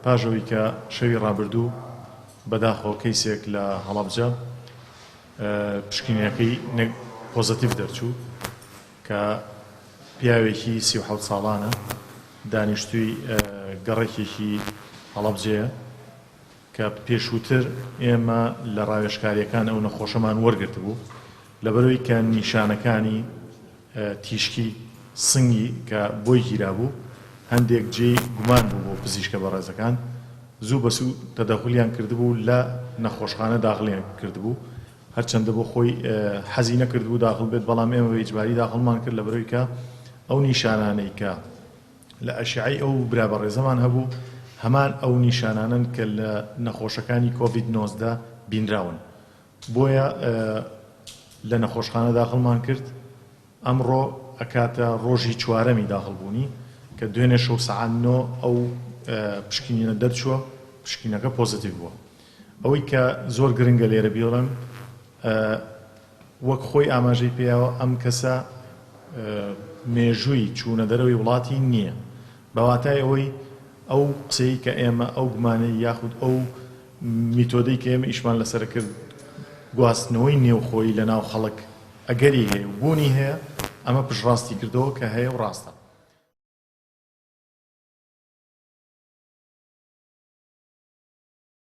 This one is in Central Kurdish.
پاژەوەی کە شەوی ڕابردوو بەداخەوە کەیسێک لە هەڵەبجە پشکنینەکەی پۆزەتیڤ دەرچوو کە پیاوێکی 37 ساڵانە دانیشتووی گەڕێکێکی هەڵەبجەیە کە پێشووتر ئێمە لە ڕاوێژکاریەکان ئەو نەخۆشەمان وەرگرت بوو لەبەرەوەی کە نیشانەکانی تیشکی سنگی کە بۆی گیرا بوو هەندێک جێی گومان بوو بۆ پزیشکە بەڕێزەکان زوو بەسوو تەدەخلیان کردبوو لە نەخۆشخانە داخلیان کردبوو هەرچەندە بۆ خۆی حەزی نەکردبوو داخل بێت بەڵام ئێمە بە ئیجباری داخڵمان کرد لەبەرەوەی کە ئەو نیشانانەی کە لە ئەشعەی ئەو برا بەڕێزەمان هەبوو هەمان ئەو نیشانانن کە لە نەخۆشەکانی کۆڤید-19 بینراون بۆیە لە نەخۆشخانە داخڵمان کرد ئەمڕۆ ئەکاتە ڕۆژی چوارەمی داخڵبوونی کە دوێنێ شەو سەعات 9 ئەو پشکنینە دەرچووە پشکینەکە پۆزتیڤ بووە ئەوەی کە زۆر گرنگە لێرە بیڵێم وەک خۆی ئاماژەی پێیاوە ئەم کەسە مێژووی چوونە دەرەوەی وڵاتی نییە بەواتای ئەوەی ئەو قسەی کە ئێمە ئەو گومانەی یاخود ئەو میتۆدەی کە ئێمە ئیشمان لەسەر کرد گواستنەوەی نێوخۆی لە ناو خەڵک ئەگەری هەیە بوونی هەیە ئەمە پشڕاستی کردەوە کە هەیە و ڕاستە